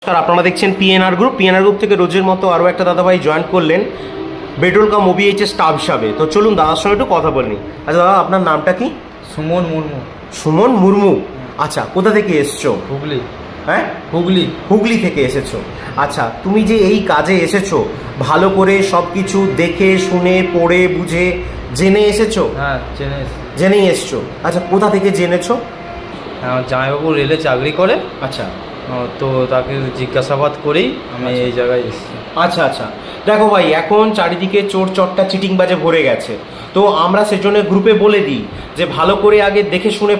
নমস্কার, আপনারা দেখছেন পিএনআর গ্রুপ থেকে রোজের মতো আরও একটা দাদাভাই জয়েন করলেন বেটুল কাম ওবিএইচএস স্টাফ হিসাবে। তো চলুন দাদার সঙ্গে একটু কথা বলি। আচ্ছা দাদা, আপনার নামটা কি? সুমন মুর্মু। সুমন মুর্মু। আচ্ছা, কোথা থেকে এসছো? হুগলি। হ্যাঁ, হুগলি থেকে এসেছো। আচ্ছা, তুমি যে এই কাজে এসেছো ভালো করে সব কিছু দেখে শুনে পড়ে বুঝে জেনে এসেছো? হ্যাঁ, জেনেই এসছো। আচ্ছা, কোথা থেকে জেনেছো? আমার জামাইবাবু রেলে চাকরি করে। আচ্ছা, তো তাকে জিজ্ঞাসাবাদ করেই আমি এই জায়গায় এসেছি। আচ্ছা আচ্ছা, দেখো ভাই, এখন চারিদিকে চোর চট্টা চিটিংবাজে ভরে গেছে। তো আমরা সেজন্য গ্রুপে বলে দিই যে ভালো করে আগে দেখে শুনে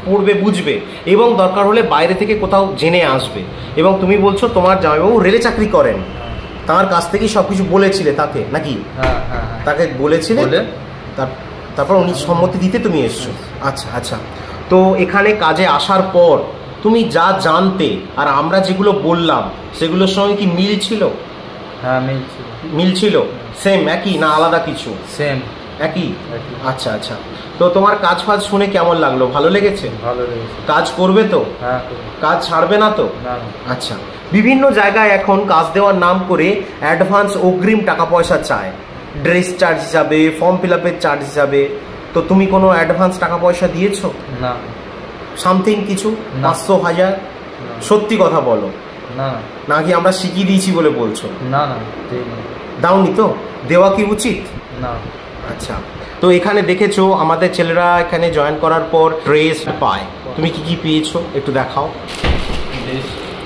পড়বে বুঝবে এবং দরকার হলে বাইরে থেকে কোথাও জেনে আসবে। এবং তুমি বলছো তোমার জামাইবাবু রেলে চাকরি করেন, তার কাছ থেকেই সব কিছু বলেছিলে তাকে নাকি? হ্যাঁ, তাকে বলেছিলে, তারপর উনি সম্মতি দিতে তুমি এসছো। আচ্ছা আচ্ছা, তো এখানে কাজে আসার পর তুমি যা জানতে আর আমরা যেগুলো বললাম সেগুলোর সঙ্গে কি মিল ছিল? হ্যাঁ, মিল ছিল। সেম, একই না আলাদা কিছু? সেম, একই। আচ্ছা আচ্ছা, তো তোমার কাজ ফাজ শুনে কেমন লাগলো? ভালো লেগেছে? ভালো লেগেছে। কাজ করবে তো? হ্যাঁ, কাজ ছাড়বে না তো? না। আচ্ছা, বিভিন্ন জায়গায় এখন কাজ দেওয়ার নাম করে অ্যাডভান্স অগ্রিম টাকা পয়সা চায়, ড্রেস চার্জ হিসাবে, ফর্ম ফিল আপের চার্জ হিসাবে। তো তুমি কোনো অ্যাডভান্স টাকা পয়সা দিয়েছো? না। সামথিং কিছু 500 1000? সত্যি কথা বলো। না। নাকি আমরা শিখিয়ে দিয়েছি বলে বলছো? না, দাওনি তো? দেওয়া কি উচিত? না। আচ্ছা, তো এখানে দেখেছো আমাদের ছেলেরা এখানে জয়েন করার পর ড্রেস পায়। তুমি কি কি পেয়েছো একটু দেখাও।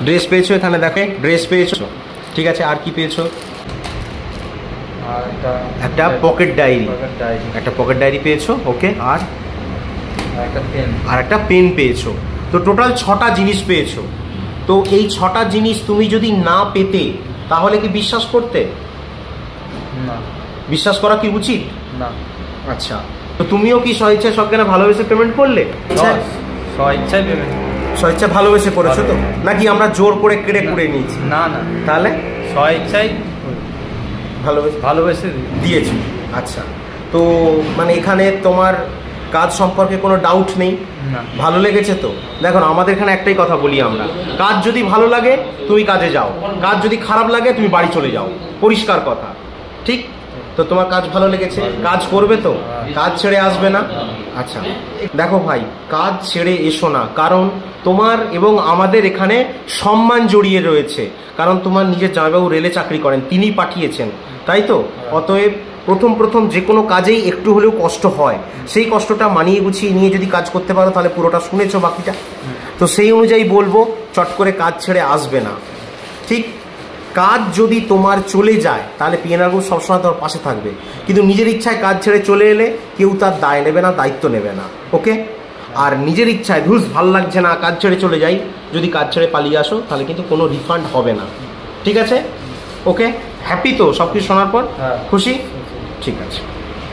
ড্রেস পেয়েছো, এখানে দেখে ড্রেস পেয়েছো। ঠিক আছে, আর কি পেয়েছো? একটা পকেট ডায়েরি। একটা পকেট ডায়েরি পেয়েছো, ওকে। আর একটা পেন পেয়েছো। তো টোটাল 6টা জিনিস পেয়েছো। তো এই 6টা জিনিস তুমি যদি না পেতে তাহলে কি বিশ্বাস করতে? না। বিশ্বাস করা কি উচিত? না। আচ্ছা, তো তুমিও কি স্বেচ্ছায় সবখানে ভালোবেসে পেমেন্ট করলে? স্বেচ্ছায় ভালোবেসে করেছো তো, নাকি আমরা জোর করে কেড়ে কুড়ে নিয়েছি? না না, তাহলে স্বেচ্ছায় ভালোবেসে দিয়েছো। আচ্ছা, তো মানে এখানে তোমার কাজ সম্পর্কে কোনো ডাউট নেই? ভালো লেগেছে তো? দেখো না, আমাদের এখানে একটাই কথা বলি আমরা, কাজ যদি ভালো লাগে তুমি কাজে যাও, কাজ যদি খারাপ লাগে তুমি বাড়ি চলে যাও। পরিষ্কার কথা, ঠিক? তো তোমার কাজ ভালো লেগেছে, কাজ করবে তো? কাজ ছেড়ে আসবে না? আচ্ছা, দেখো ভাই, কাজ ছেড়ে এসো না, কারণ তোমার এবং আমাদের এখানে সম্মান জড়িয়ে রয়েছে। কারণ তোমার নিজের জামাইবাবু রেলে চাকরি করেন, তিনিই পাঠিয়েছেন, তাই তো? অতএব প্রথম যে কোনো কাজেই একটু হলেও কষ্ট হয়, সেই কষ্টটা মানিয়ে গুছিয়ে নিয়ে যদি কাজ করতে পারো তাহলে পুরোটা শুনেছো বাকিটা। তো সেই অনুযায়ী বলবো, চট করে কাজ ছেড়ে আসবে না, ঠিক? কাজ যদি তোমার চলে যায় তাহলে পিএনআর গ্রুপ সবসময় তোমার পাশে থাকবে, কিন্তু নিজের ইচ্ছায় কাজ ছেড়ে চলে এলে কেউ তার দায় নেবে না, দায়িত্ব নেবে না, ওকে? আর নিজের ইচ্ছায় ধুস ভাল লাগছে না কাজ ছেড়ে চলে যাই, যদি কাজ ছেড়ে পালিয়ে আসো তাহলে কিন্তু কোনো রিফান্ড হবে না, ঠিক আছে? ওকে, হ্যাপি তো সব কিছু শোনার পর? খুশি? ঠিক আছে।